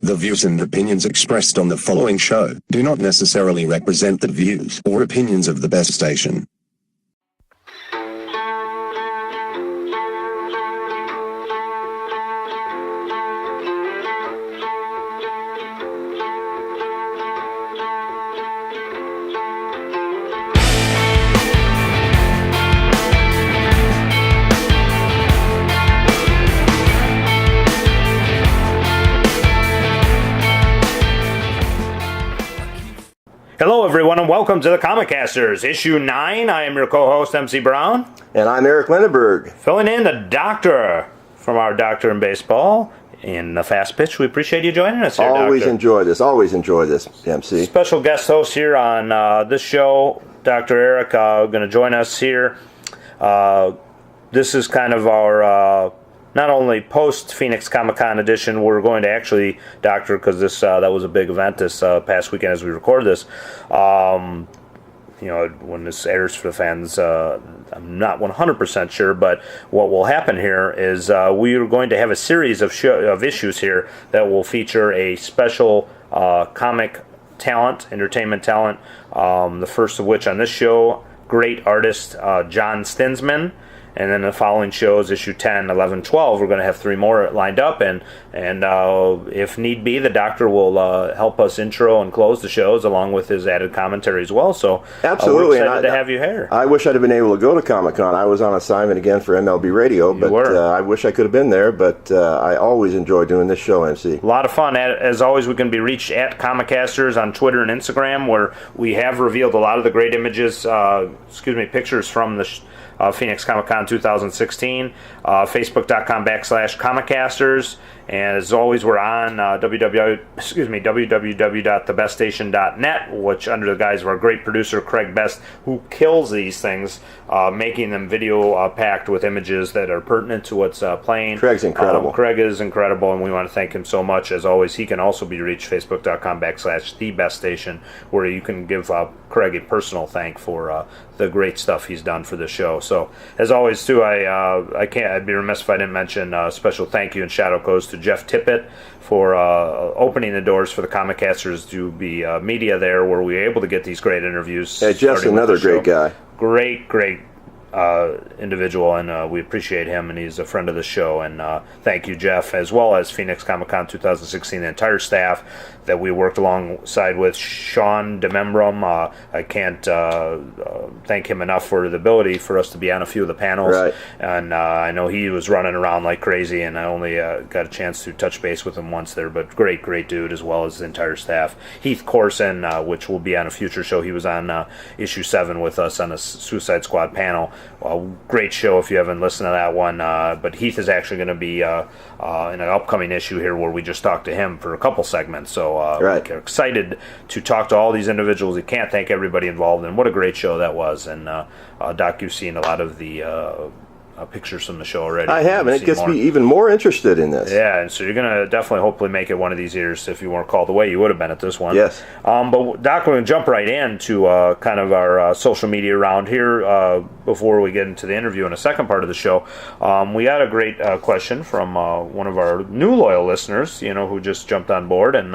The views and opinions expressed on the following show do not necessarily represent the views or opinions of the best station. Hello, everyone, and welcome to the Comicasters, Issue 9. I am your co-host, MC Brown. And I'm Eric Lindenberg. Filling in the doctor from our Doctor in Baseball in the Fast Pitch. We appreciate you joining us here, Always Doctor. enjoy this, MC. Special guest host here on this show, Dr. Eric, going to join us here. This is kind of our... not only post-Phoenix Comic-Con edition, we're going to actually, Doctor, because this that was a big event this past weekend as we record this. When this airs for the fans, I'm not 100% sure, but what will happen here is we are going to have a series of issues here that will feature a special comic talent, entertainment talent, the first of which on this show, great artist John Stinsman. And then the following shows, issue 10, 11, 12, we're going to have 3 more lined up. And if need be, the doctor will help us intro and close the shows along with his added commentary as well. So absolutely, we're excited to have you here. I wish I'd have been able to go to Comic-Con. I was on assignment again for MLB Radio, but I wish I could have been there. But I always enjoy doing this show, MC. A lot of fun. As always, we can be reached at Comicasters on Twitter and Instagram, where we have revealed a lot of the great pictures from the Phoenix Comic-Con 2016, facebook.com/Comicasters, and as always we're on www.thebeststation.net, which under the guise of our great producer Craig Best, who kills these things, making them video packed with images that are pertinent to what's playing. Craig's incredible. Craig is incredible, and we want to thank him so much. As always, he can also be reached facebook.com/thebeststation, where you can give Craig a personal thank for the great stuff he's done for the show. So, as always, too, I'd be remiss if I didn't mention a special thank you and shout out goes to Jeff Tippett for opening the doors for the Comicasters to be media there, where we were able to get these great interviews. Yeah, Jeff's another great guy. Great individual, and we appreciate him, and he's a friend of the show, and thank you, Jeff, as well as Phoenix Comic-Con 2016, the entire staff that we worked alongside with. Sean DeMembrum, I can't thank him enough for the ability for us to be on a few of the panels, right. And I know he was running around like crazy, and I only got a chance to touch base with him once there, but great dude, as well as the entire staff. Heath Corson, which will be on a future show, he was on issue 7 with us on a Suicide Squad panel. Great show if you haven't listened to that one, but Heath is actually going to be in an upcoming issue here where we just talked to him for a couple segments, so right. We're excited to talk to all these individuals. We can't thank everybody involved, and what a great show that was. And Doc, you've seen a lot of the pictures from the show already. I have, and it gets me even more interested in this. Yeah, and so you're going to definitely hopefully make it one of these years. If you weren't called away, you would have been at this one. Yes. But Doc, we're going to jump right into kind of our social media around here before we get into the interview in the second part of the show. We got a great question from one of our new loyal listeners, who just jumped on board, and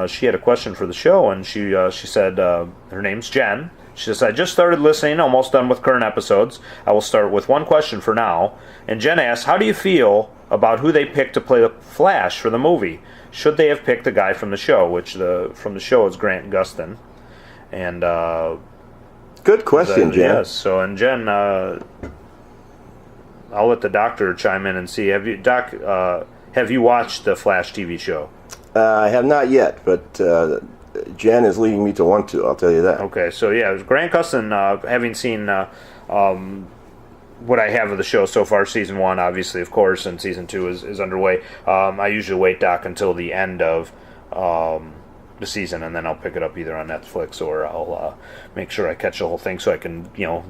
she had a question for the show, and she said, her name's Jen. She says, I just started listening, almost done with current episodes. I will start with one question for now. And Jen asks, how do you feel about who they picked to play the Flash for the movie? Should they have picked the guy from the show, which from the show is Grant Gustin? And good question, Jen. Yes. So, and Jen, I'll let the doctor chime in and see. Have you watched the Flash TV show? I have not yet, but Jen is leading me to want to, I'll tell you that. Okay, so yeah, Grant Gustin, having seen what I have of the show so far, season 1, obviously, of course, and season 2 is underway. I usually wait, Doc, until the end of the season, and then I'll pick it up either on Netflix or I'll make sure I catch the whole thing so I can,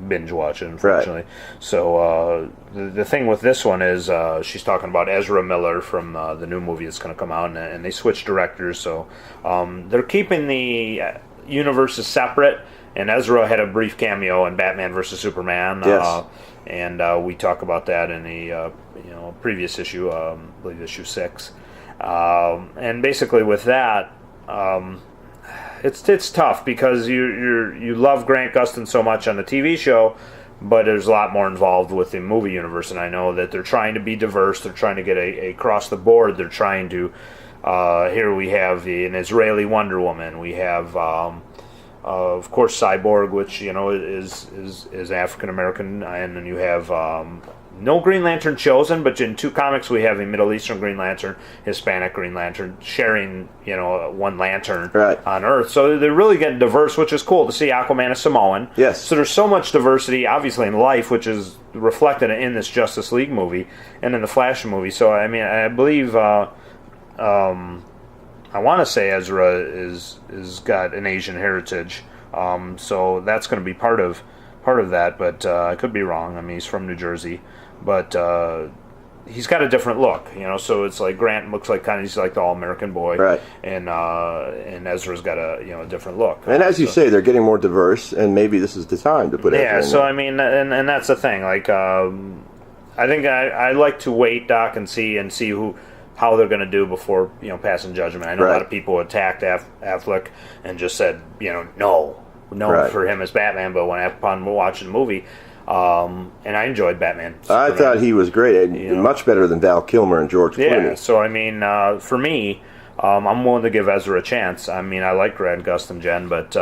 binge watch it, unfortunately. Right. So the thing with this one is she's talking about Ezra Miller from the new movie that's going to come out, and they switched directors, so they're keeping the universes separate, and Ezra had a brief cameo in Batman vs. Superman. Yes. And we talk about that in a previous issue, I believe issue 6. And basically with that, it's tough because you love Grant Gustin so much on the TV show, but there's a lot more involved with the movie universe, and I know that they're trying to be diverse. They're trying to get a across the board. They're trying to. Here we have an Israeli Wonder Woman. We have, of course, Cyborg, which is African American, and then you have no Green Lantern chosen, but in 2 comics we have a Middle Eastern Green Lantern, Hispanic Green Lantern, sharing one lantern on Earth. So they're really getting diverse, which is cool to see. Aquaman is Samoan. Yes. So there's so much diversity, obviously, in life, which is reflected in this Justice League movie and in the Flash movie. So I mean, I believe I want to say Ezra is got an Asian heritage. So that's going to be part of that, but I could be wrong. I mean, he's from New Jersey. But he's got a different look, So it's like Grant looks like he's like the all-American boy, right? And Ezra's got a different look. And as you say, they're getting more diverse, and maybe this is the time to put it. Yeah. So I mean, and that's the thing. Like, I think I like to wait, Doc, and see how they're going to do before passing judgment. I know a lot of people attacked Affleck and just said no for him as Batman, but upon watching the movie. And I enjoyed Batman. I thought he was great, much better than Val Kilmer and George Clooney. Yeah, so I mean, for me, I'm willing to give Ezra a chance. I mean, I like Grant Gustin, Jen, but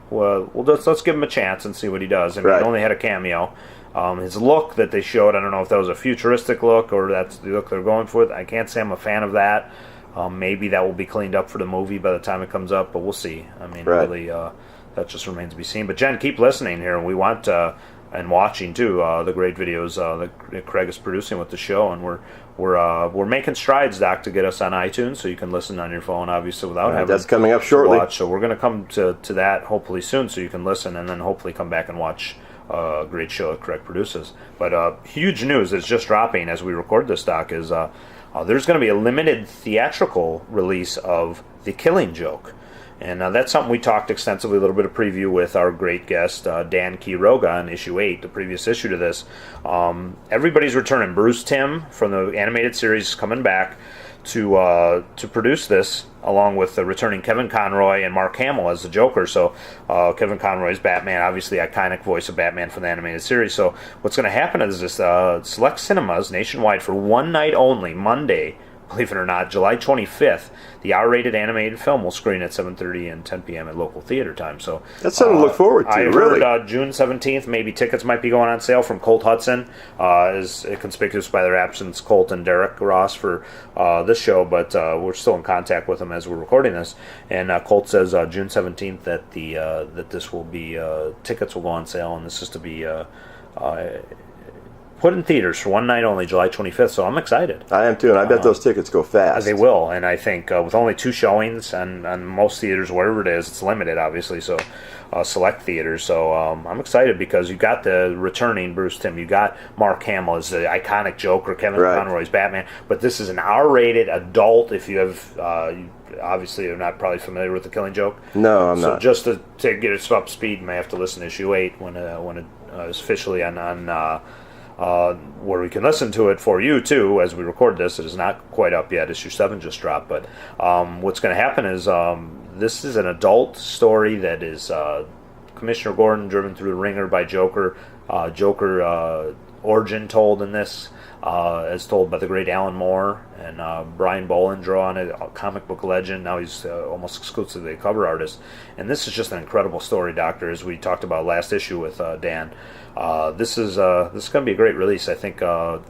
let's give him a chance and see what he does. I mean, he only had a cameo. His look that they showed, I don't know if that was a futuristic look or that's the look they're going for. I can't say I'm a fan of that. Maybe that will be cleaned up for the movie by the time it comes up, but we'll see. I mean, really, that just remains to be seen. But Jen, keep listening here, and we want and watching too the great videos that Craig is producing with the show, and we're making strides, Doc, to get us on iTunes, so you can listen on your phone, obviously, without having that's coming up shortly. Watch. So we're going to come to that hopefully soon, so you can listen, and then hopefully come back and watch a great show that Craig produces. But huge news that's just dropping as we record this, Doc, is there's going to be a limited theatrical release of The Killing Joke. And that's something we talked extensively, a little bit of preview with our great guest, Dan Quiroga, on issue 8, the previous issue to this. Everybody's returning. Bruce Timm from the animated series is coming back to produce this, along with the returning Kevin Conroy and Mark Hamill as the Joker. So Kevin Conroy's Batman, obviously iconic voice of Batman from the animated series. So what's going to happen is this select cinemas nationwide for one night only, Monday, believe it or not, July 25th, the R-rated animated film will screen at 7:30 and 10 p.m. at local theater time. So that's something to look forward to. I heard June 17th, maybe tickets might be going on sale from Colt Hudson, as conspicuous by their absence, Colt and Derek Ross for this show, but we're still in contact with them as we're recording this. And Colt says June 17th that that this will be tickets will go on sale, and this is to be put in theaters for one night only, July 25th, so I'm excited. I am too, and I bet those tickets go fast. They will, and I think with only 2 showings on most theaters, wherever it is, it's limited, obviously, so select theaters. So I'm excited because you got the returning Bruce Timm, you got Mark Hamill as the iconic Joker, Kevin Conroy's Batman, but this is an R-rated adult. If you have, obviously, you're not probably familiar with The Killing Joke. No, I'm not. So just to get us up to speed, you may have to listen to issue 8 when it is officially on where we can listen to it for you too as we record this. It is not quite up yet. Issue 7 just dropped, but what's going to happen is this is an adult story that is Commissioner Gordon driven through the ringer by Joker. Joker origin told in this, as told by the great Alan Moore and Brian Boland, drawn a comic book legend. Now he's almost exclusively a cover artist, and this is just an incredible story, Doctor. As we talked about last issue with Dan, this is going to be a great release. I think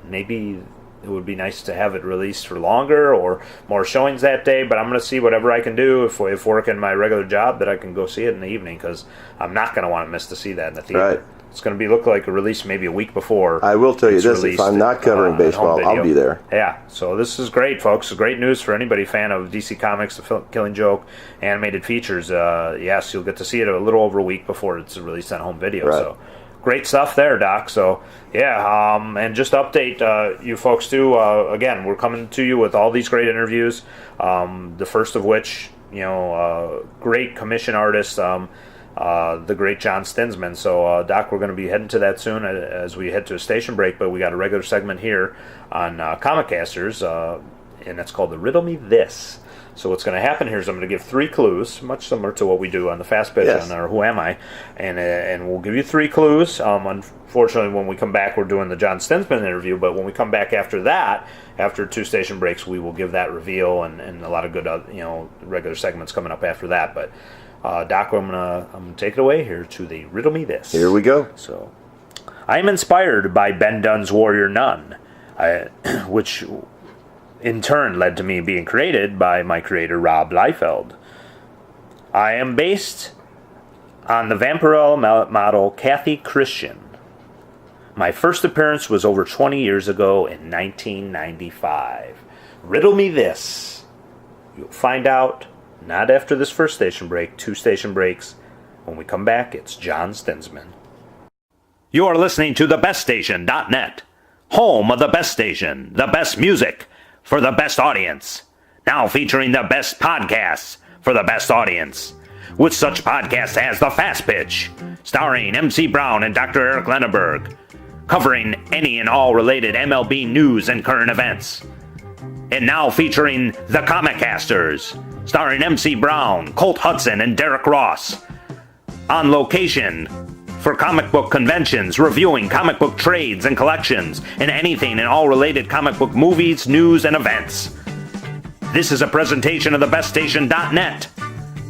maybe it would be nice to have it released for longer or more showings that day, but I'm going to see whatever I can do if working my regular job that I can go see it in the evening, because I'm not going to want to miss to see that in the theater. Right. It's going to look like a release maybe a week before. I will tell you this, if I'm not covering baseball, I'll be there. Yeah, so this is great, folks. Great news for anybody fan of DC Comics, the Killing Joke, animated features. Yes, you'll get to see it a little over a week before it's released on home video. Right. So great stuff there, Doc. So, yeah, and just to update you folks, too, again, we're coming to you with all these great interviews, the first of which, great commission artist, the great John Stinsman. So, Doc, we're going to be heading to that soon as we head to a station break, but we got a regular segment here on Comicasters, and it's called the Riddle Me This. So what's going to happen here is I'm going to give 3 clues, much similar to what we do on the Fast Pitch on our Who Am I, and we'll give you 3 clues. Unfortunately, when we come back, we're doing the John Stinsman interview, but when we come back after that, after 2 station breaks, we will give that reveal and a lot of good, regular segments coming up after that. But Doc, I'm gonna take it away here to the Riddle Me This. Here we go. So, I am inspired by Ben Dunn's Warrior Nun, which in turn led to me being created by my creator, Rob Liefeld. I am based on the Vampirella model Kathy Christian. My first appearance was over 20 years ago in 1995. Riddle me this. You'll find out not after this first station break, 2 station breaks. When we come back, it's John Stinsman. You are listening to thebeststation.net, home of the best station, the best music, for the best audience. Now featuring the best podcasts for the best audience. With such podcasts as The Fast Pitch, starring MC Brown and Dr. Eric Lenneberg, covering any and all related MLB news and current events. And now featuring The Comicasters, starring MC Brown, Colt Hudson, and Derek Ross. On location for comic book conventions, reviewing comic book trades and collections, and anything and all related comic book movies, news, and events. This is a presentation of thebeststation.net.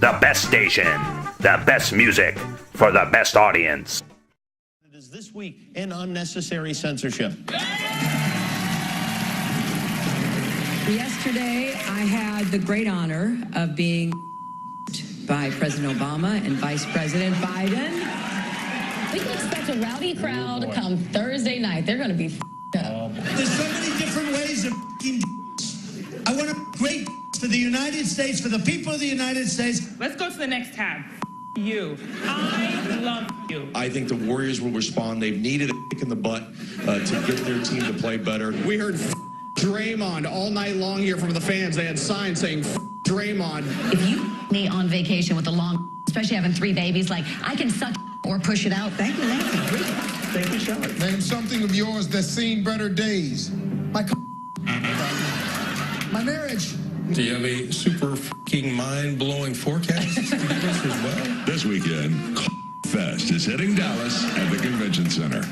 The best station, the best music, for the best audience. It is this week in unnecessary censorship. Yesterday, I had the great honor of being by President Obama and Vice President Biden. We can expect a rowdy crowd come Thursday night. They're going to be up. There's so many different ways of I want a great for the United States, for the people of the United States. Let's go to the next tab. You. I love you. I think the Warriors will respond. They've needed a kick in the butt to get their team to play better. We heard Draymond all night long here from the fans. They had signs saying Draymond. If you me on vacation with a long, especially having 3 babies, like I can suck or push it out. Thank you, Nancy. Thank you, Charlotte. Name something of yours that's seen better days. My marriage. Do you have a super fucking mind-blowing forecast to give us as well? This weekend, Fest is hitting Dallas at the Convention Center.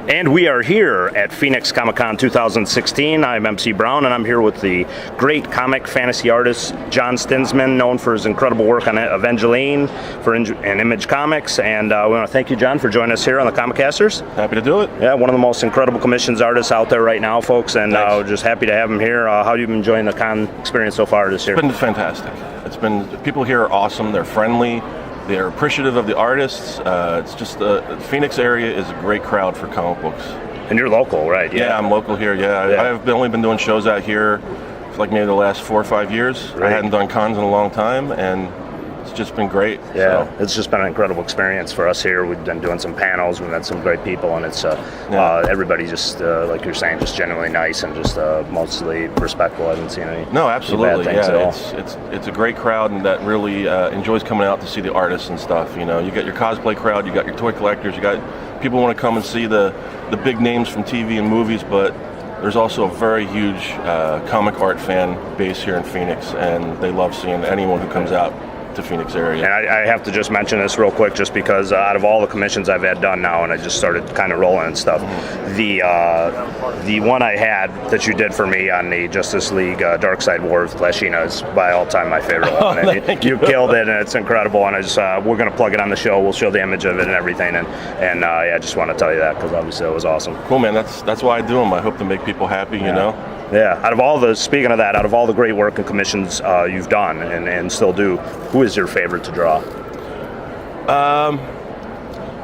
And we are here at Phoenix Comic-Con 2016. I'm MC Brown, and I'm here with the great comic fantasy artist John Stinsman, known for his incredible work on Evangeline and Image Comics. And we want to thank you, John, for joining us here on the Comicasters. Happy to do it. Yeah, one of the most incredible commissions artists out there right now, folks, and just happy to have him here. How have you been enjoying the con experience so far this year? It's been fantastic. People here are awesome. They're friendly. They're appreciative of the artists. It's just the Phoenix area is a great crowd for comic books. And you're local, right? Yeah, I'm local here. Yeah. I've only been doing shows out here for like maybe the last 4 or 5 years. Right. I hadn't done cons in a long time, and it's just been great. Yeah, so it's just been an incredible experience for us here. We've been doing some panels. We've had some great people, and it's everybody just like you're saying, just genuinely nice and just mostly respectful. I haven't seen any absolutely. bad things at all. It's a great crowd, and that really enjoys coming out to see the artists and stuff. You know, you got your cosplay crowd, you got your toy collectors, you got people who want to come and see the big names from TV and movies, but there's also a very huge comic art fan base here in Phoenix, and they love seeing anyone who comes out to Phoenix area. And I have to just mention this real quick, just because out of all the commissions I've had done now, and I just started kind of rolling and stuff, the one I had that you did for me on the Justice League Darkseid War with Lashina is by all time my favorite one. And you killed it, and it's incredible. And I just we're going to plug it on the show. We'll show the image of it and everything. And I just want to tell you that because obviously it was awesome. Cool, man. That's why I do them. I hope to make people happy. You know. Yeah, out of all the great work and commissions you've done and still do, who is your favorite to draw?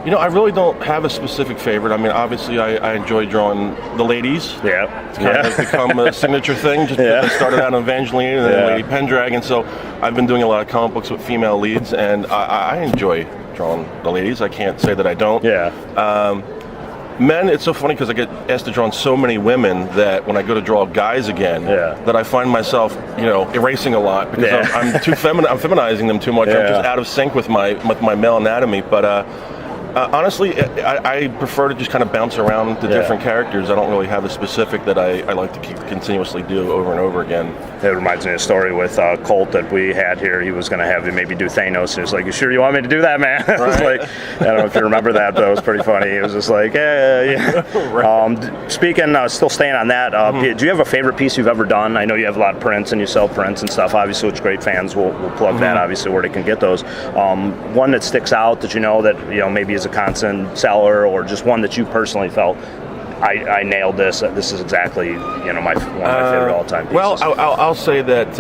I really don't have a specific favorite. I mean, obviously, I enjoy drawing the ladies. Yeah. It's kind of become a signature thing, just because I started out on Evangeline and then Lady Pendragon, so I've been doing a lot of comic books with female leads, and I enjoy drawing the ladies. I can't say that I don't. Men, it's so funny because I get asked to draw on so many women that when I go to draw guys again, that I find myself, erasing a lot because I'm too feminine. I'm feminizing them too much. I'm just out of sync with my male anatomy. But honestly, I prefer to just kind of bounce around the different characters. I don't really have a specific that I like to continuously do over and over again. It reminds me of a story with Colt that we had here. He was going to have you maybe do Thanos, and he was like, "You sure you want me to do that, man?" I was like, I don't know if you remember that, but it was pretty funny. It was just like, Speaking, still staying on that, do you have a favorite piece you've ever done? I know you have a lot of prints and you sell prints and stuff, obviously, which great fans will plug that, obviously, where they can get those. One that sticks out that that maybe is a constant seller, or just one that you personally felt, I nailed this. This is exactly one of my favorite all-time pieces. Well, I'll say that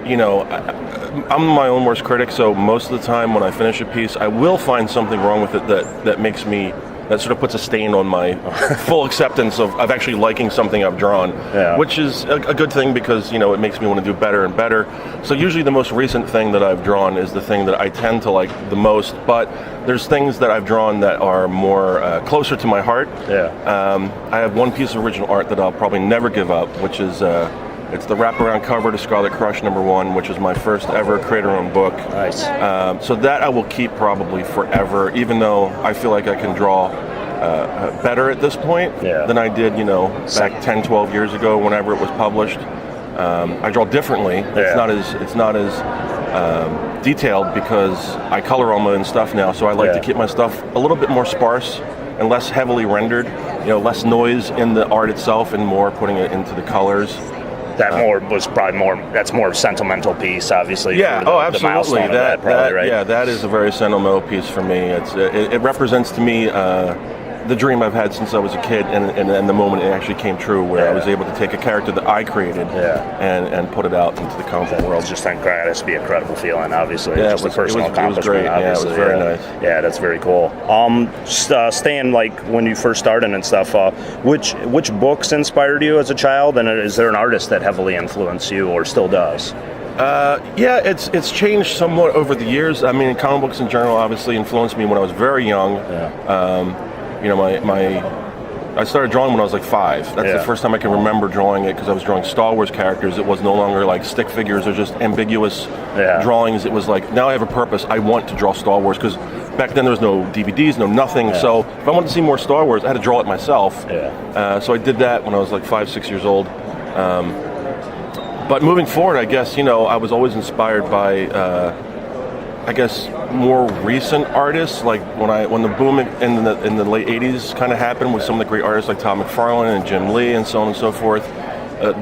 I'm my own worst critic. So most of the time when I finish a piece, I will find something wrong with it that makes me, that sort of puts a stain on my full acceptance of actually liking something I've drawn, which is a good thing because it makes me want to do better and better. So usually the most recent thing that I've drawn is the thing that I tend to like the most, but there's things that I've drawn that are more closer to my heart. I have one piece of original art that I'll probably never give up, which is it's the wraparound cover to Scarlet Crush #1, which is my first ever creator-owned book. Nice. So that I will keep probably forever, even though I feel like I can draw better at this point than I did, back 10, 12 years ago, whenever it was published. I draw differently. It's not as detailed because I color all my own stuff now, so I like to keep my stuff a little bit more sparse and less heavily rendered. Less noise in the art itself and more putting it into the colors. That's more sentimental piece, obviously. Absolutely. The milestone of that, probably, right? Yeah, that is a very sentimental piece for me. It represents to me the dream I've had since I was a kid, and the moment it actually came true, where I was able to take a character that I created and put it out into the comic book world. It's just incredible. It has to be an incredible feeling, obviously. Just a personal accomplishment. It was great. Obviously. Yeah, it was very nice. Yeah, that's very cool. Staying when you first started and stuff, which books inspired you as a child, and is there an artist that heavily influenced you or still does? It's changed somewhat over the years. I mean, comic books in general obviously influenced me when I was very young. I started drawing when I was like 5. That's the first time I can remember drawing it, because I was drawing Star Wars characters. It was no longer like stick figures or just ambiguous drawings. It was like, now I have a purpose. I want to draw Star Wars, because back then there was no DVDs, no nothing. So if I wanted to see more Star Wars, I had to draw it myself. So I did that when I was like 5, 6 years old. But moving forward, I guess, I was always inspired by more recent artists, like when the boom in the late 80s kind of happened with some of the great artists like Todd McFarlane and Jim Lee and so on and so forth.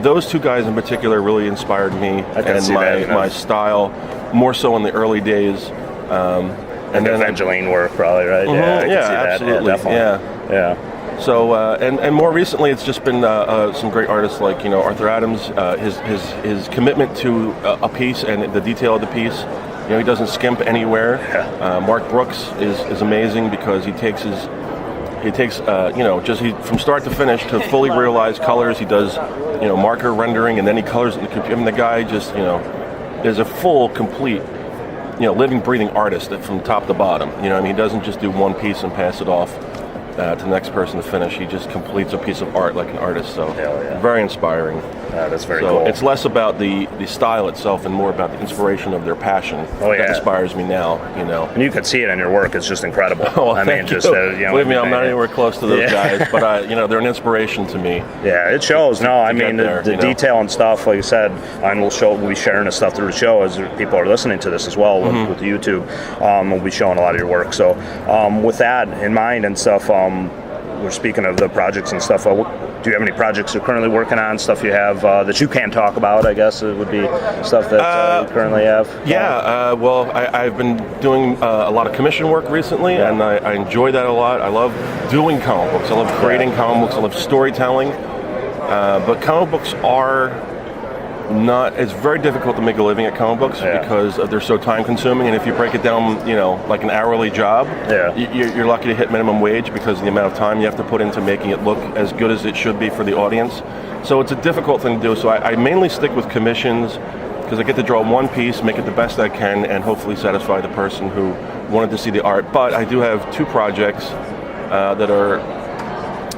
Those two guys in particular really inspired me and my style, more so in the early days. And then Evangeline work, probably, right? Absolutely. Yeah. So and more recently, it's just been some great artists like Arthur Adams. His commitment to a piece and the detail of the piece. He doesn't skimp anywhere. Mark Brooks is amazing, because he takes from start to finish to fully realize colors. He does marker rendering, and then he colors it in the computer. I mean, the guy just is a full, complete living, breathing artist from top to bottom. He doesn't just do one piece and pass it off to the next person to finish. He just completes a piece of art like an artist. So very inspiring. That's very cool. It's less about the style itself and more about the inspiration of their passion that inspires me now. And you can see it in your work. It's just incredible. Believe me, I'm not anywing close to those guys, but they're an inspiration to me. Yeah, it shows. The detail and stuff, like you said, and we'll be sharing this stuff through the show as people are listening to this as well with the YouTube. We'll be showing a lot of your work. So with that in mind and stuff, we're speaking of the projects and stuff. Do you have any projects you're currently working on, stuff you have that you can talk about, I guess it would be stuff that you currently have? I've been doing a lot of commission work recently, and I enjoy that a lot. I love doing comic books. I love creating comic books. I love storytelling. But comic books are it's very difficult to make a living at comic books because they're so time consuming, and if you break it down, like an hourly job, you're lucky to hit minimum wage because of the amount of time you have to put into making it look as good as it should be for the audience. So it's a difficult thing to do. So I mainly stick with commissions because I get to draw one piece, make it the best I can, and hopefully satisfy the person who wanted to see the art. But I do have 2 projects that are.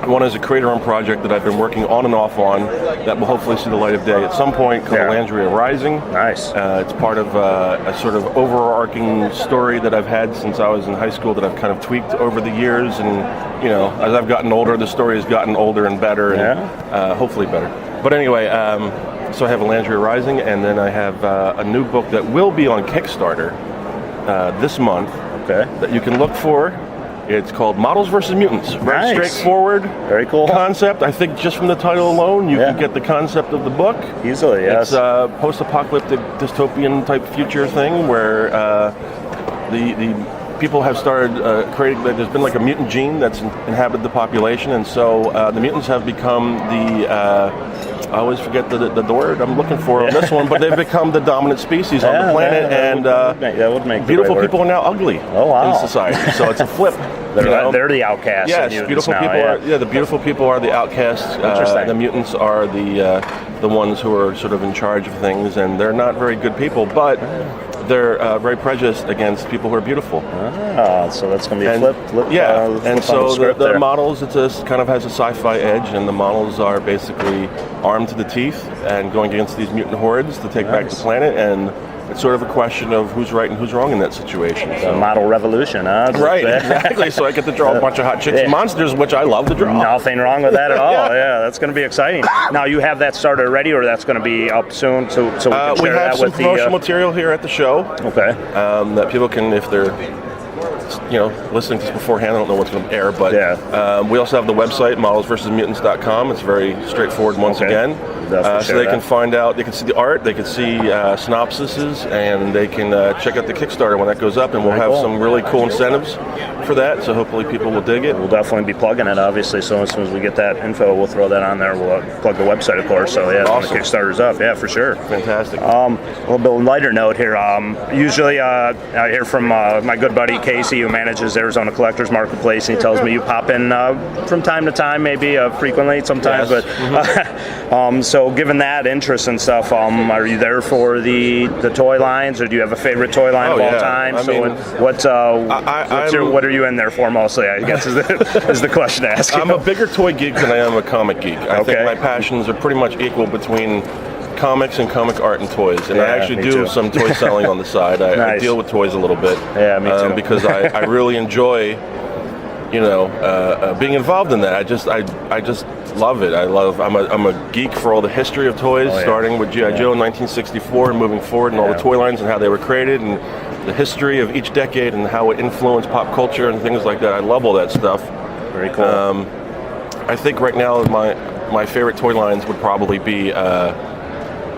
One is a creator-owned project that I've been working on and off on that will hopefully see the light of day at some point called Landria Rising. Nice. It's part of a sort of overarching story that I've had since I was in high school that I've kind of tweaked over the years. And, as I've gotten older, the story has gotten older and better and hopefully better. But anyway, so I have a Landria Rising, and then I have a new book that will be on Kickstarter this month that you can look for. It's called Models vs. Mutants. Very straightforward. Very cool concept. I think just from the title alone, you can get the concept of the book. Easily, yes. It's a post-apocalyptic dystopian type future thing where the people have started creating, there's been like a mutant gene that's inhabited the population, and so the mutants have become I always forget the word I'm looking for on this one, but they've become the dominant species on the planet, and that would make beautiful people are now ugly in society. So it's a flip. They're the outcasts. Yes, beautiful people are. Yeah, the beautiful people are the outcasts. The mutants are the ones who are sort of in charge of things, and they're not very good people, but they're very prejudiced against people who are beautiful. So that's going to be a flip. And so the models, kind of has a sci-fi edge, and the models are basically armed to the teeth and going against these mutant hordes to take back the planet, and it's sort of a question of who's right and who's wrong in that situation. So. Model revolution, huh? Right, exactly. So I get to draw a bunch of hot chicks and monsters, which I love to draw. Nothing wrong with that at all. Yeah, that's going to be exciting. Now, you have that started already, or that's going to be up soon? So we can share that with we have some promotional material here at the show. Okay. That people can, if they're listening to this beforehand, I don't know what's going to air, but we also have the website, modelsversusmutants.com. It's very straightforward once again. So they can find out, they can see the art, they can see synopsises, and they can check out the Kickstarter when that goes up, and we'll have some really cool incentives for that, so hopefully people will dig it. We'll definitely be plugging it, obviously, so as soon as we get that info, we'll throw that on there. We'll plug the website, of course, so awesome. When the Kickstarter's up, for sure. Fantastic. A little bit lighter note here. Usually I hear from my good buddy Casey, who manages Arizona Collectors Marketplace, and he tells me you pop in from time to time, maybe frequently sometimes, but so given that interest and stuff, are you there for the toy lines, or do you have a favorite toy line of all time? What are you in there for mostly, I guess is the question to ask you. I'm a bigger toy geek than I am a comic geek. I think my passions are pretty much equal between comics and comic art and toys, and I actually do some toy selling on the side. I deal with toys a little bit. Yeah, me too. Because I really enjoy, being involved in that. I just love it. I'm a geek for all the history of toys, starting with G.I. Joe in 1964 and moving forward, and all the toy lines and how they were created, and the history of each decade and how it influenced pop culture and things like that. I love all that stuff. Very cool. I think right now my favorite toy lines would probably be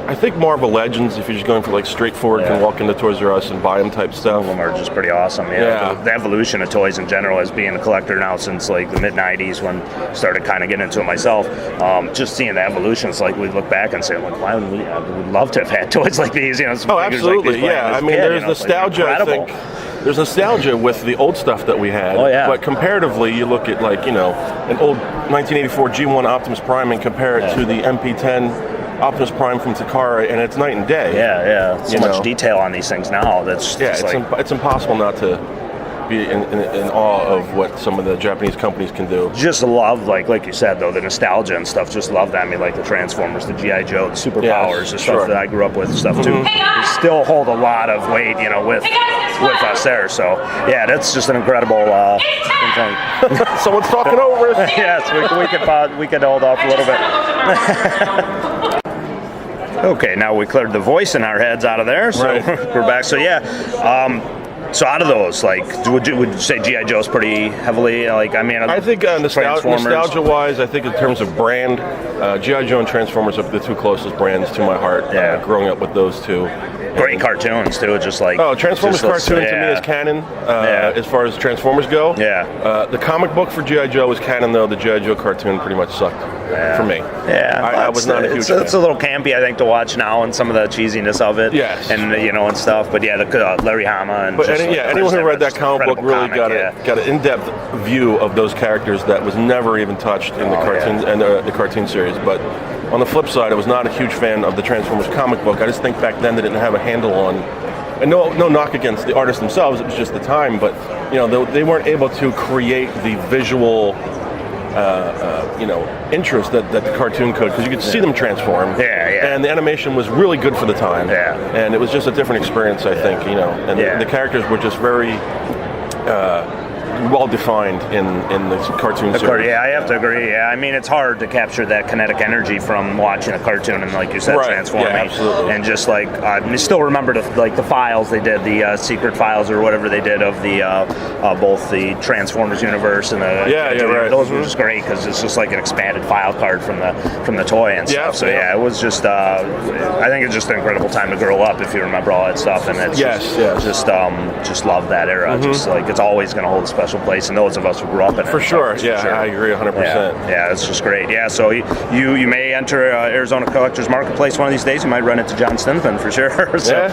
I think Marvel Legends, if you're just going for like straightforward, can walk into Toys R Us and buy them type stuff. Some of them are just pretty awesome. The evolution of toys in general, as being a collector now since like the mid '90s, when I started kind of getting into it myself. Just seeing the evolution, it's like we look back and say, like, why would we would love to have had toys like these? Absolutely, I mean, there's nostalgia. I think there's nostalgia with the old stuff that we had. But comparatively, you look at like an old 1984 G1 Optimus Prime and compare it to the MP10 Optimus Prime from Takara, and it's night and day. So much detail on these things now. It's impossible not to be in awe of what some of the Japanese companies can do. Just love, like you said, though, the nostalgia and stuff. Just love that. I mean, like the Transformers, the G.I. Joe, the Superpowers, the stuff that I grew up with and stuff too. They still hold a lot of weight, with us there. So that's just an incredible thing. Someone's talking over us. Yes, we could hold off a little bit. Okay, now we cleared the voice in our heads out of there, so we're back. So so out of those, like, would you say G.I. Joe's pretty heavily, I think nostalgia-wise, I think in terms of brand, G.I. Joe and Transformers are the two closest brands to my heart. Growing up with those two. Great cartoons too, just like Transformers cartoon to me is canon as far as Transformers go. Yeah. The comic book for G.I. Joe was canon though. The G.I. Joe cartoon pretty much sucked for me. Yeah, I was not a huge fan. It's a little campy, I think, to watch now, and some of the cheesiness of it. Yes. And and stuff. But yeah, the Larry Hama and. But anyone who read that comic book really got an in-depth view of those characters that was never even touched in the cartoon and the cartoon series. But on the flip side, I was not a huge fan of the Transformers comic book. I just think back then they didn't have a handle on. And no knock against the artists themselves. It was just the time. But they weren't able to create the visual. Interest that the cartoon could, because you could see them transform. And the animation was really good for the time. And it was just a different experience, I think. And the characters were just very well defined in the cartoon series. Yeah, I have to agree. Yeah, I mean, it's hard to capture that kinetic energy from watching a cartoon and, like you said, transforming. Yeah, absolutely. And just like I still remember the files they did, the secret files or whatever they did of the both the Transformers universe and the those were just great because it's just like an expanded file card from the toy and stuff. So it was just I think it's just an incredible time to grow up if you remember all that stuff, and it's just love that era. Just like it's always going to hold a special place, and those of us who grew up in it. For sure, I agree 100%. Yeah, it's just great. Yeah, so you may enter Arizona Collectors Marketplace one of these days. You might run into John Stinsman for sure. So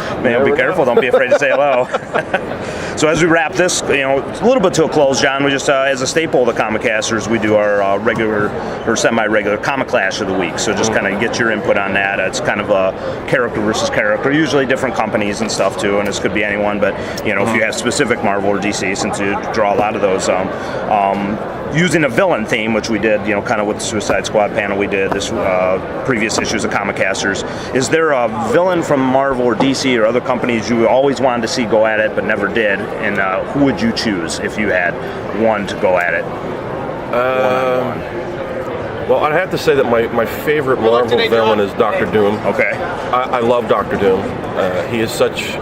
be careful. Don't be afraid to say hello. So as we wrap this, a little bit to a close, John, we just as a staple of the Comicasters, we do our regular or semi-regular Comic Clash of the week. So just kind of get your input on that. It's kind of a character versus character, usually different companies and stuff too, and this could be anyone. But if you have specific Marvel or DC, since you draw a lot of those, using a villain theme, which we did, kind of with the Suicide Squad panel we did this previous issues of Comicasters. Is there a villain from Marvel or DC or other companies you always wanted to see go at it but never did, and who would you choose if you had one to go at it? Well, I'd have to say that my favorite Marvel villain is Dr. Doom. Okay. I love Dr. Doom. He is such...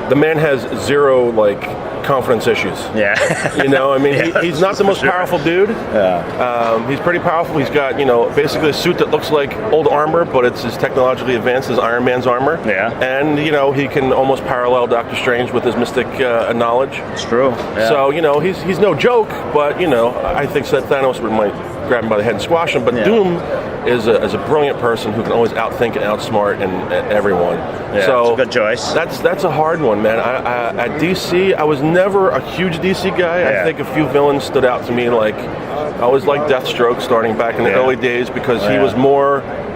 The man has zero, confidence issues. Yeah. He's not the most powerful dude. Yeah. He's pretty powerful. He's got, basically a suit that looks like old armor, but it's as technologically advanced as Iron Man's armor. Yeah. And, he can almost parallel Doctor Strange with his mystic knowledge. It's true. Yeah. So, he's no joke, but, I think that Thanos might grab him by the head and squash him. But Doom is a brilliant person who can always outthink and outsmart everyone. Yeah, so it's a good choice. That's a hard one, man. At DC, I was never a huge DC guy. I think a few villains stood out to me. I always liked Deathstroke starting back in the early days because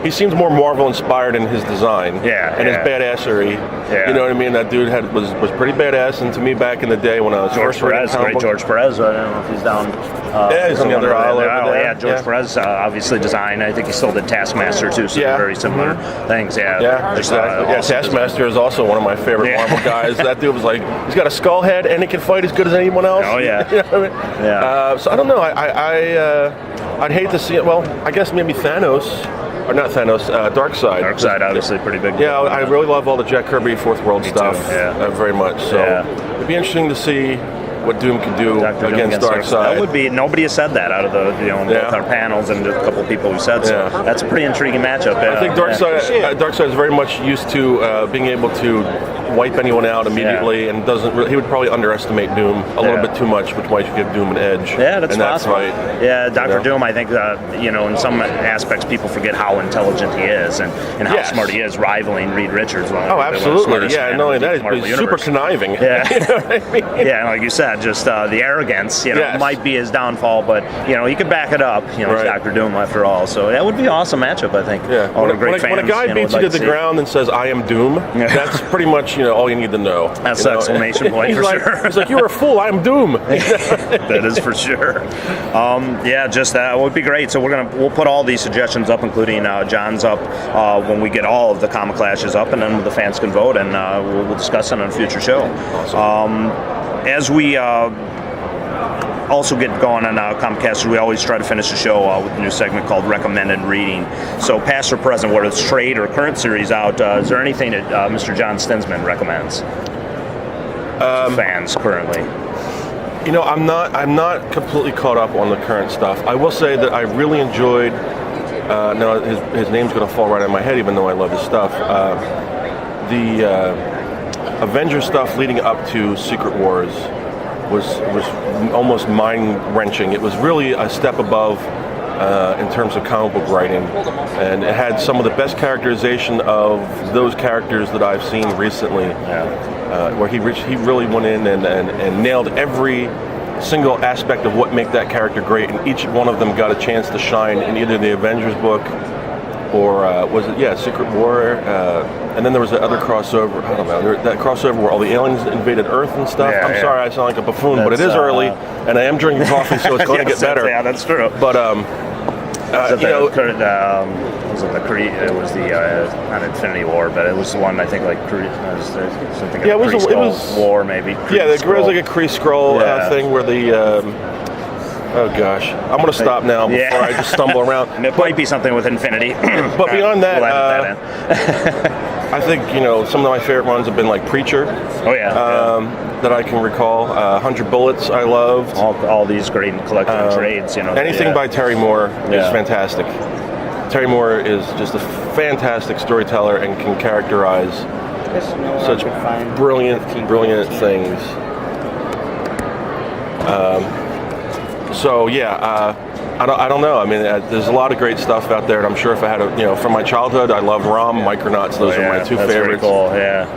he seems more Marvel inspired in his design and his badassery. Yeah. You know what I mean? That dude was pretty badass, and to me back in the day when I was George Perez, George Perez. I don't know if he's down. He's on the other aisle over there. Yeah, George Perez obviously designed. I think he still did Taskmaster too, so very similar things. Yeah, exactly. Taskmaster is also one of my favorite Marvel guys. That dude was he's got a skull head and he can fight as good as anyone else. Oh yeah. You know what I mean? Yeah. So I don't know. I'd hate to see it. Well, I guess maybe Thanos. Or not Thanos, Darkseid. Darkseid, obviously, pretty big. Yeah, I really love all the Jack Kirby Fourth World stuff. Very much. So it'd be interesting to see what Doom can do against Darkseid. That would be. Nobody has said that out of the both our panels and a couple of people who said so. That's a pretty intriguing matchup. I think Darkseid is very much used to being able to wipe anyone out immediately, and he would probably underestimate Doom a little bit too much, which might give Doom an edge. Yeah, that's possible. Right. Yeah, Dr. Doom, I think in some aspects people forget how intelligent he is and how smart he is, rivaling Reed Richards. Absolutely. Yeah, not only that, he's super conniving. Yeah. You know what I mean? Yeah, and like you said, just the arrogance, might be his downfall, but he could back it up. It's Dr. Doom after all. So that would be an awesome matchup, I think. Yeah. When a guy beats you to the ground and says, "I am Doom," that's pretty much all you need to know. That's an exclamation point for sure. He's like, "You're a fool. I'm Doom." That is for sure. Just that would be great. So we'll put all these suggestions up, including John's up when we get all of the Comic Clashes up, and then the fans can vote, and we'll discuss it on a future show. Awesome. As we also get going on Comicasters, we always try to finish the show with a new segment called Recommended Reading. So past or present, whether it's trade or current series out, is there anything that Mr. John Stinsman recommends to fans currently? I'm not completely caught up on the current stuff. I will say that I really enjoyed, now his name's going to fall right on my head even though I love his stuff, the Avenger stuff leading up to Secret Wars was almost mind-wrenching. It was really a step above in terms of comic book writing, and it had some of the best characterization of those characters that I've seen recently, where he really went in and nailed every single aspect of what make that character great, and each one of them got a chance to shine in either the Avengers book or was it Secret War, and then there was the other crossover. I don't know, that crossover where all the aliens invaded Earth and stuff. I'm sorry I sound like a buffoon, but it is early, and I am drinking coffee, so it's going to get better. Yeah, that's true. But was it the Kree? It was the not Infinity War, but it was the one I think like Kree. It was War maybe. Kree it was like a Kree Skrull thing where the. Oh gosh, I'm going to stop now before I just stumble around. It might be something with Infinity. But beyond that, I think some of my favorite ones have been like Preacher. Oh yeah. That I can recall. 100 Bullets I loved. All these great collectible trades. Anything by Terry Moore is fantastic. Terry Moore is just a fantastic storyteller and can characterize such brilliant things. I don't know. I mean, there's a lot of great stuff out there, and I'm sure if I had from my childhood, I love ROM, Micronauts. Those are my two favorites. Cool. Yeah.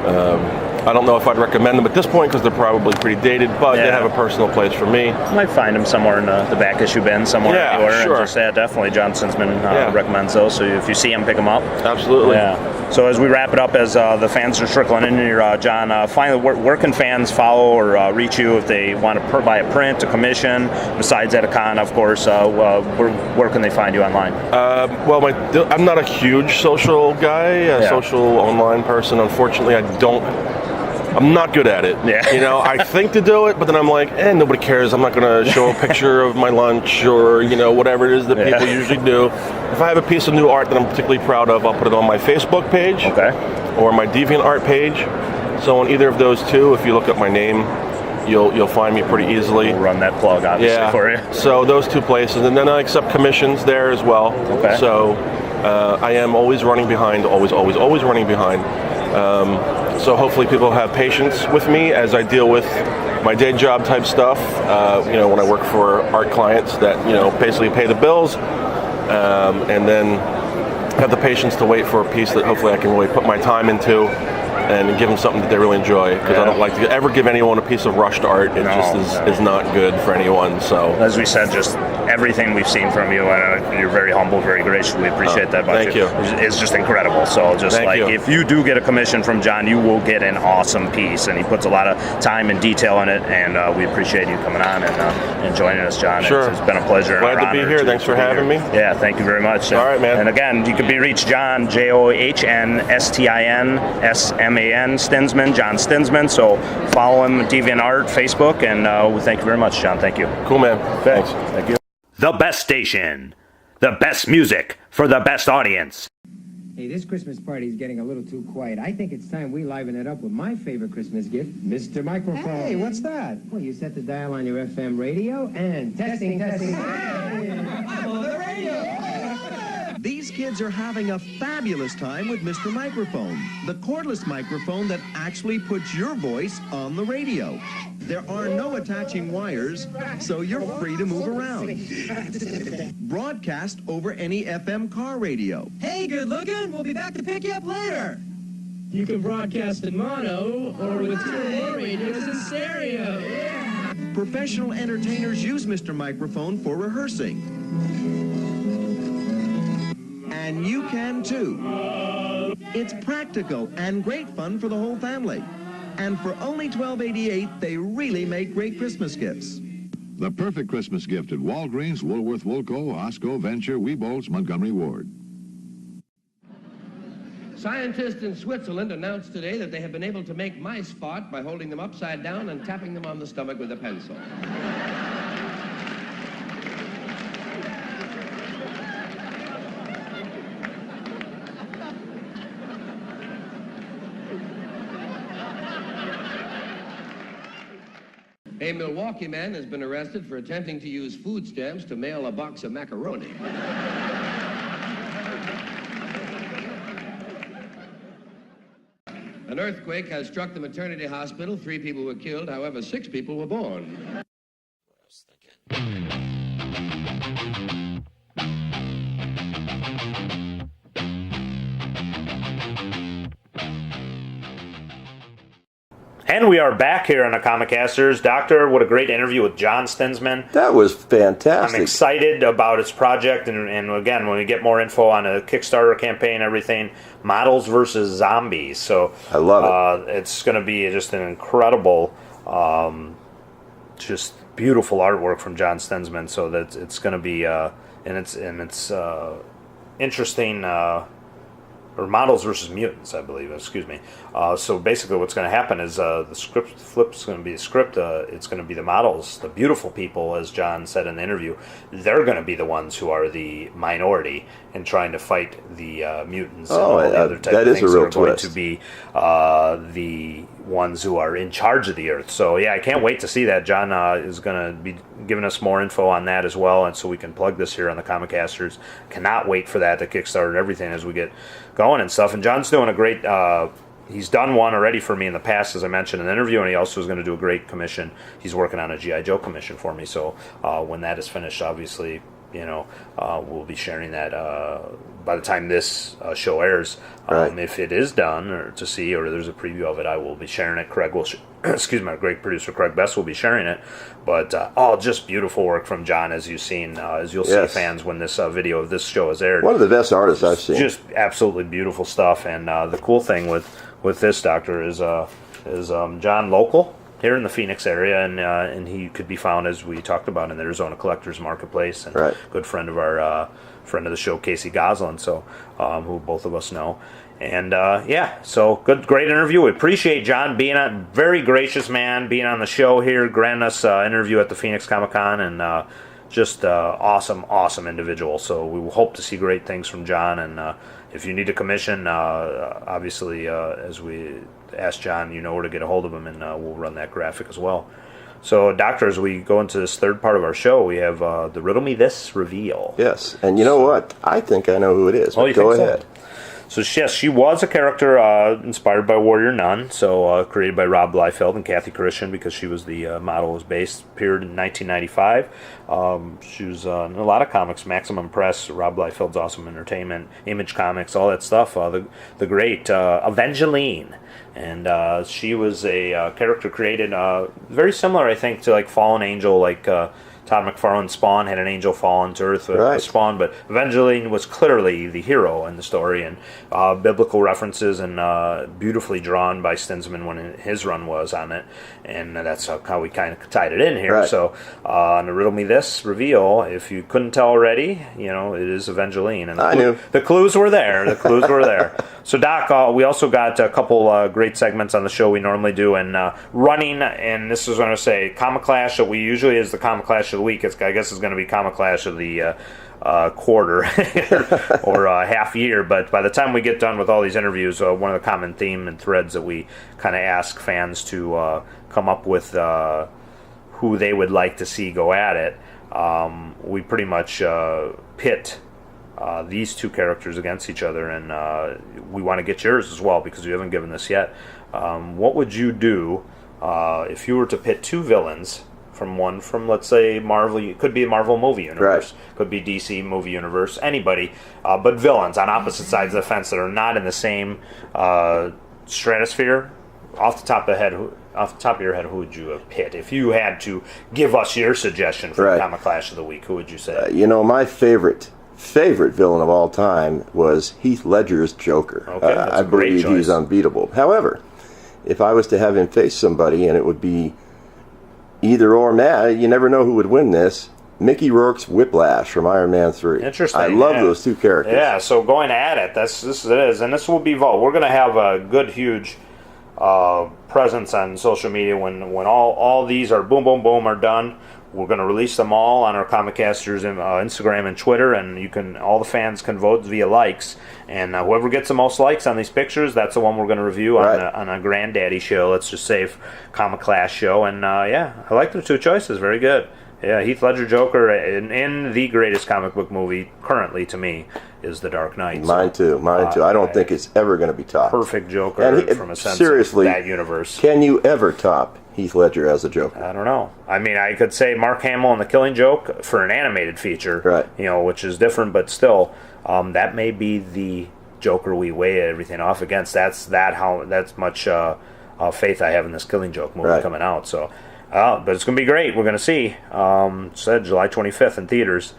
I don't know if I'd recommend them at this point because they're probably pretty dated, but they have a personal place for me. You might find them somewhere in the back issue bin somewhere. Yeah, sure. Definitely. John Stinsman recommends those, so if you see them, pick them up. Absolutely. Yeah. So as we wrap it up, as the fans are trickling in here, John, finally, where can fans follow or reach you if they want to buy a print, a commission, besides at a con, of course? Where can they find you online? I'm not a huge social guy, social online person. Unfortunately, I'm not good at it. Yeah. I think to do it, but then I'm like, nobody cares. I'm not going to show a picture of my lunch or, whatever it is that people usually do. If I have a piece of new art that I'm particularly proud of, I'll put it on my Facebook page or my DeviantArt page. So on either of those two, if you look up my name, you'll find me pretty easily. We'll run that plug, obviously, for you. So those two places. And then I accept commissions there as well. Okay. So I am always running behind, always running behind. So hopefully people have patience with me as I deal with my day job type stuff, when I work for art clients that, basically pay the bills, and then have the patience to wait for a piece that hopefully I can really put my time into and give them something that they really enjoy, because I don't like to ever give anyone a piece of rushed art. It just is not good for anyone. So as we said, just everything we've seen from you, you're very humble, very gracious. We appreciate that. Thank you. It's just incredible. So if you do get a commission from John, you will get an awesome piece, and he puts a lot of time and detail in it, and we appreciate you coming on and joining us, John. Sure. It's been a pleasure. Glad to be here. Thanks for having me. Yeah, thank you very much. All right, man. And again, you can be reached John, JohnStinsman, Stinsman, John Stinsman. So follow him, DeviantArt, Facebook, and we thank you very much, John. Thank you. Cool, man. Thanks. Thank you. The best station, the best music for the best audience. Hey, this Christmas party is getting a little too quiet. I think it's time we liven it up with my favorite Christmas gift, Mr. Microphone. Hey, what's that? Well, you set the dial on your FM radio and testing. Hey, I'm on the radio. These kids are having a fabulous time with Mr. Microphone, the cordless microphone that actually puts your voice on the radio. There are no attaching wires, so you're free to move around. Broadcast over any FM car radio. Hey, good looking. We'll be back to pick you up later. You can broadcast in mono or with two or more radios in stereo. Yeah. Professional entertainers use Mr. Microphone for rehearsing. And you can too. It's practical and great fun for the whole family. And for only $12.88, they really make great Christmas gifts. The perfect Christmas gift at Walgreens, Woolworth, Woolco, Osco, Venture, Weebolts, Montgomery Ward. Scientists in Switzerland announced today that they have been able to make mice fart by holding them upside down and tapping them on the stomach with a pencil. A Milwaukee man has been arrested for attempting to use food stamps to mail a box of macaroni. An earthquake has struck the maternity hospital. 3 people were killed. However, 6 people were born. And we are back here on the Comicasters. Doctor, what a great interview with John Stinsman. That was fantastic. I'm excited about his project, and again, when we get more info on a Kickstarter campaign, everything, models versus zombies. So I love it. It's going to be just an incredible, just beautiful artwork from John Stinsman. So that it's going to be, and it's interesting. Or models versus mutants, I believe. Excuse me. So basically, what's going to happen is the script flip's going to be the script. It's going to be the models, the beautiful people, as John said in the interview. They're going to be the ones who are the minority in trying to fight the mutants. And all the other type that of is things a real that are going twist. to be the ones who are in charge of the Earth. So yeah, I can't wait to see that. John is going to be giving us more info on that as well, and so we can plug this here on the Comicasters. Cannot wait for that to Kickstarter and everything as we get going and stuff. And John's doing a great. He's done one already for me in the past, as I mentioned in the interview, and he also is going to do a great commission. He's working on a G.I. Joe commission for me. So when that is finished, obviously, we'll be sharing that by the time this show airs. Right. If it is done or to see, or there's a preview of it, I will be sharing it. Craig will, excuse me, our great producer Craig Best will be sharing it. But just beautiful work from John, as you've seen, as you'll see, fans, when this video of this show is aired. One of the best artists I've seen. Just absolutely beautiful stuff. And the cool thing with this, Doctor, is John local here in the Phoenix area, and he could be found, as we talked about, in the Arizona Collectors Marketplace, and good friend of our friend of the show, Casey Goslin, so who both of us know. And so great interview. We appreciate John being on, very gracious man, being on the show here, granting us an interview at the Phoenix Comic-Con, and just awesome individual. So we will hope to see great things from John. And if you need a commission, obviously, as we asked John, you know where to get a hold of him, and we'll run that graphic as well. So, Doctor, as we go into this third part of our show, we have the Riddle Me This reveal. Yes, and you know what? I think I know who it is. Oh, you go think ahead. So, yes, she was a character inspired by Warrior Nun, so created by Rob Liefeld and Kathy Christian, because she was the model was based, appeared in 1995. She was in a lot of comics, Maximum Press, Rob Liefeld's Awesome Entertainment, Image Comics, all that stuff. The great Evangeline. And she was a character created very similar, I think, to like Fallen Angel, like Todd McFarlane's Spawn had an angel fallen to Earth with Spawn, but Evangeline was clearly the hero in the story, and biblical references, and beautifully drawn by Stinsman when his run was on it, and that's how we kind of tied it in here. Right. So on the Riddle Me This reveal, if you couldn't tell already, it is Evangeline, and I knew. The clues were there. The clues were there. So, Doc, we also got a couple great segments on the show we normally do, and running, and this is what I'm going to say, Comic Clash, that we usually is the Comic Clash of the week. I guess it's going to be Comic Clash of the quarter or half year, but by the time we get done with all these interviews, one of the common theme and threads that we kind of ask fans to come up with who they would like to see go at it, we pretty much pit these two characters against each other, and we want to get yours as well, because we haven't given this yet. What would you do if you were to pit two villains from let's say Marvel? It could be a Marvel movie universe, could be DC movie universe, anybody, but villains on opposite sides of the fence that are not in the same stratosphere. Off the top of your head, who would you have pit if you had to give us your suggestion for the Comic Clash of the week? Who would you say? My favorite villain of all time was Heath Ledger's Joker. Okay, that's I a great believe choice. he's unbeatable. However, if I was to have him face somebody, and it would be either or, you never know who would win this. Mickey Rourke's Whiplash from Iron Man 3. Interesting. I love those two characters. Yeah, so going at it, this is, and this will be vote. We're going to have a good, huge presence on social media when all these are boom, boom, boom are done. We're going to release them all on our Comicasters Instagram and Twitter, and all the fans can vote via likes. And whoever gets the most likes on these pictures, that's the one we're going to review on a Granddaddy show. Let's just say Comic Clash show. And I like the two choices. Very good. Yeah, Heath Ledger Joker in the greatest comic book movie currently to me is The Dark Knight. Mine too. I don't think it's ever going to be topped. Perfect Joker from a sense seriously, of that universe. Can you ever top Heath Ledger as a Joker? I don't know. I mean, I could say Mark Hamill in The Killing Joke for an animated feature, right? Which is different, but still, that may be the Joker we weigh everything off against. That's much faith I have in this Killing Joke movie coming out. So. But it's going to be great. We're going to see. Said July 25th in theaters,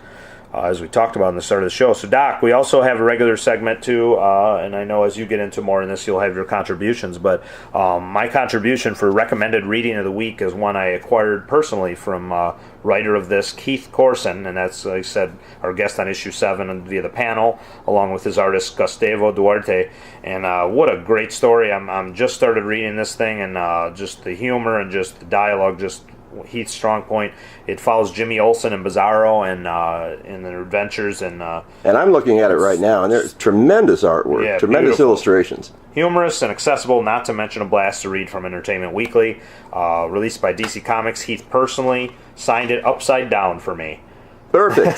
as we talked about in the start of the show. So, Doc, we also have a regular segment, too, and I know as you get into more in this, you'll have your contributions. But my contribution for recommended reading of the week is one I acquired personally from writer of this, Keith Corson, and that's, like I said, our guest on issue 7 via the panel, along with his artist Gustavo Duarte. And what a great story! I'm just started reading this thing, and just the humor and just the dialogue, just Heath's strong point. It follows Jimmy Olsen and Bizarro and in their adventures, and I'm looking at it right now, and there's tremendous artwork, tremendous beautiful illustrations. Humorous and accessible, not to mention a blast to read from Entertainment Weekly. Released by DC Comics. Heath personally signed it upside down for me. Perfect.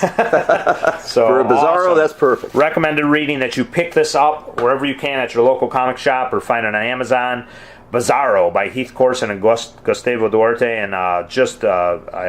So for a Bizarro, awesome. That's perfect. Recommended reading that you pick this up wherever you can at your local comic shop or find it on Amazon. Bizarro by Heath Corson and Gustavo Duarte, and I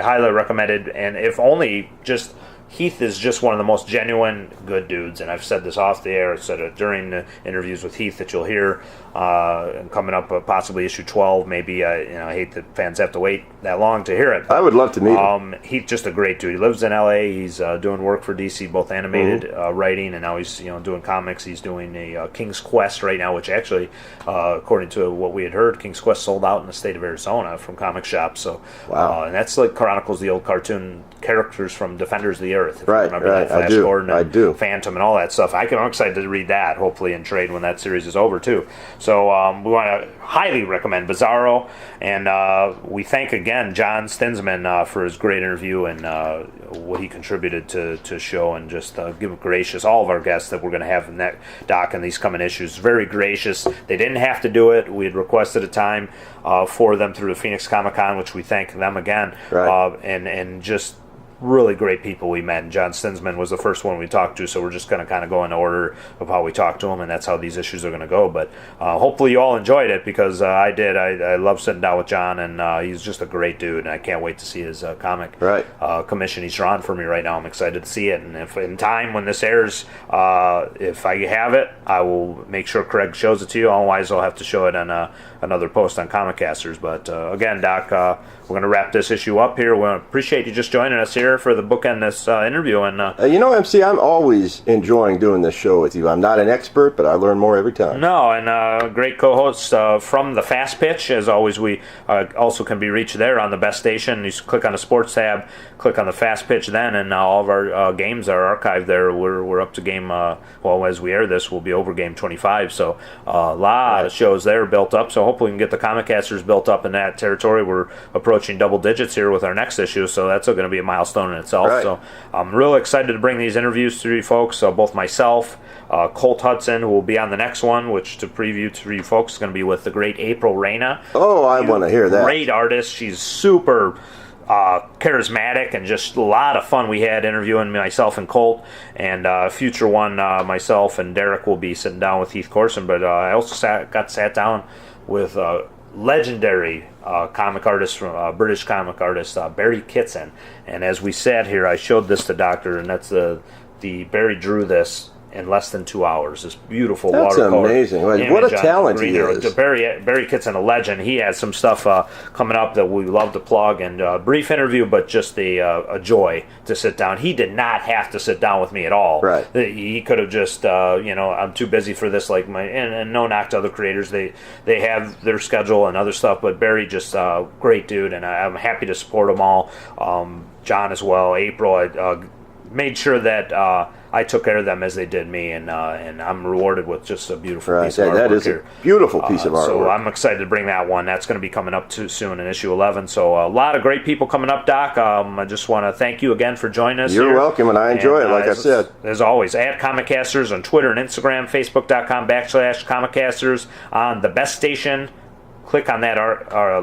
highly recommend it. And if only just Heath is just one of the most genuine good dudes, and I've said this off the air. I said it during the interviews with Heath that you'll hear coming up, possibly issue 12. Maybe I hate that fans have to wait that long to hear it. I would love to meet him. Heath just a great dude. He lives in L.A. He's doing work for DC, both animated writing, and now he's doing comics. He's doing a King's Quest right now, which actually, according to what we had heard, King's Quest sold out in the state of Arizona from comic shops. So, wow. And that's like chronicles the old cartoon characters from Defenders of the Earth. If you remember that, I Flash do. Gordon and I do. Phantom and all that stuff. I'm excited to read that, hopefully in trade when that series is over too. So we want to highly recommend Bizarro, and we thank again John Stinsman for his great interview and what he contributed to the show, and just give gracious all of our guests that we're going to have in that doc in these coming issues. Very gracious. They didn't have to do it. We had requested a time for them through the Phoenix Comic Con, which we thank them again, and just really great people we met. And John Stinsman was the first one we talked to, so we're just going to kind of go in order of how we talked to him, and that's how these issues are going to go. But hopefully you all enjoyed it, because I did. I love sitting down with John, and he's just a great dude, and I can't wait to see his comic commission he's drawn for me right now. I'm excited to see it, and if in time when this airs, if I have it, I will make sure Craig shows it to you. Otherwise, I'll have to show it on another post on Comicasters. But again, Doc, we're going to wrap this issue up here. We appreciate you just joining us here for the bookend this interview. And MC, I'm always enjoying doing this show with you. I'm not an expert, but I learn more every time. No, and great co-host from the Fast Pitch. As always, we also can be reached there on the Best Station. You just click on the Sports tab, click on the Fast Pitch then, and all of our games are archived there. We're up to game, as we air this, we'll be over game 25. So a lot of shows there built up. So hopefully we can get the Comicasters built up in that territory. We're approaching double digits here with our next issue, so that's going to be a milestone in itself. So I'm really excited to bring these interviews to you folks. Both myself, Colt Hudson, who will be on the next one, which to preview to you folks is going to be with the great April Reyna. Oh, I want to hear that. Great artist. She's super charismatic and just a lot of fun. We had interviewing myself and Colt, and future one, myself and Derek will be sitting down with Heath Corson. But I also got sat down with legendary comic artist from British comic artist Barry Kitson, and as we sat here, I showed this to Doctor, and that's the Barry drew this in less than 2 hours. This beautiful watercolor. That's amazing. What a talent he is. Barry Kitson, a legend. He has some stuff coming up that we love to plug, and brief interview, but just a joy to sit down. He did not have to sit down with me at all. Right. He could have just, I'm too busy for this, and no knock to other creators. They have their schedule and other stuff, but Barry just great dude, and I'm happy to support them all. John as well, April. I made sure that I took care of them as they did me, and I'm rewarded with just a beautiful piece of artwork. That is here. a beautiful piece of artwork. So I'm excited to bring that one. That's going to be coming up too soon in issue 11. So a lot of great people coming up, Doc. I just want to thank you again for joining us. You're welcome, and I enjoy it, like I said. As always, at Comicasters on Twitter and Instagram, Facebook.com/Comicasters, on the Best Station click on that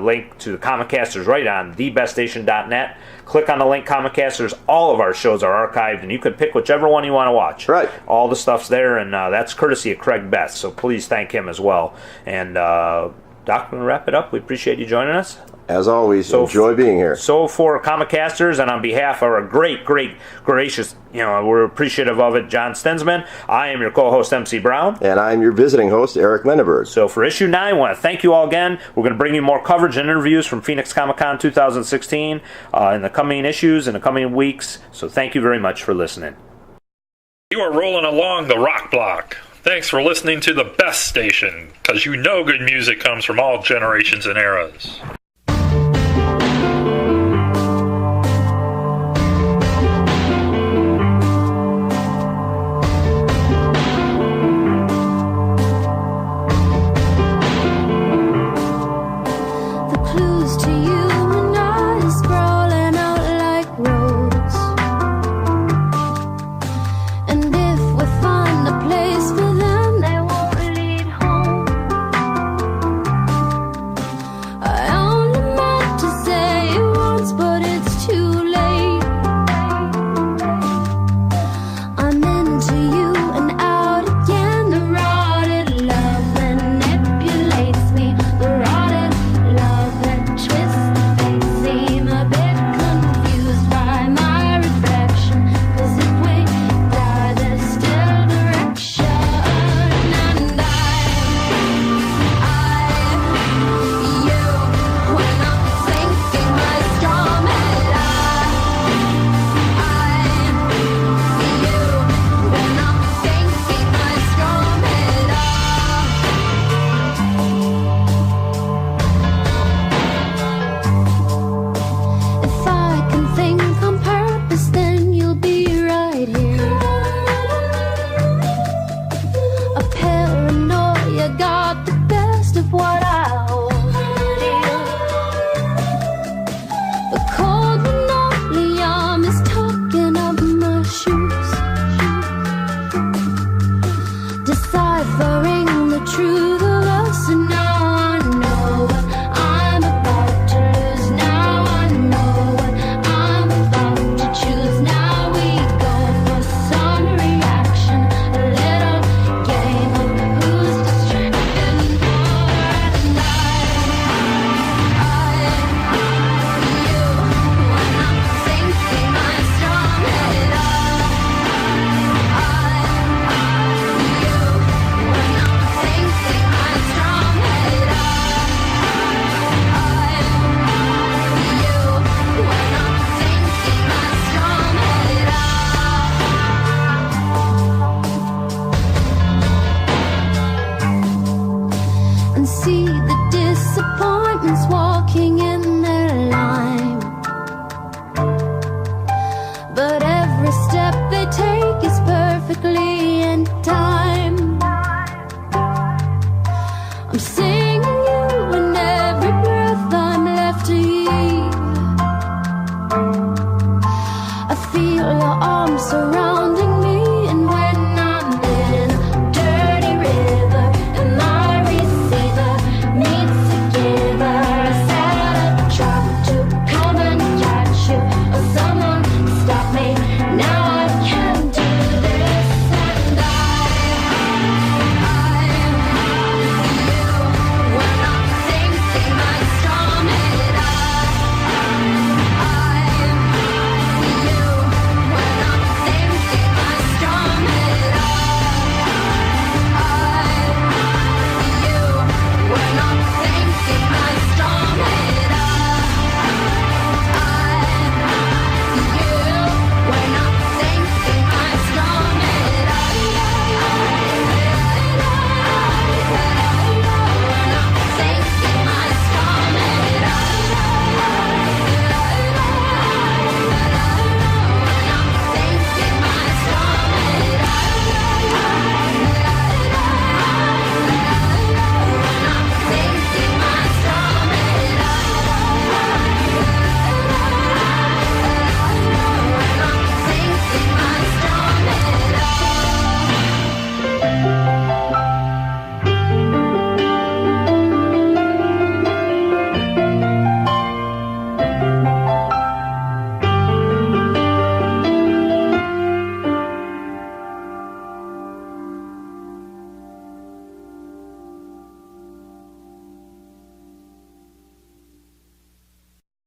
link to the Comicasters right on thebeststation.net. Click on the link Comicasters. All of our shows are archived, and you can pick whichever one you want to watch. Right. All the stuff's there, and that's courtesy of Craig Best, so please thank him as well. And, Doc, we're going to wrap it up. We appreciate you joining us. As always, enjoy being here. So for Comicasters, and on behalf of our great, gracious, we're appreciative of it, John Stinsman, I am your co-host, MC Brown. And I'm your visiting host, Eric Menneberg. So for issue 9, I want to thank you all again. We're going to bring you more coverage and interviews from Phoenix Comic-Con 2016 in the coming issues, in the coming weeks. So thank you very much for listening. You are rolling along the rock block. Thanks for listening to the best station, because you know good music comes from all generations and eras. Feel your arms around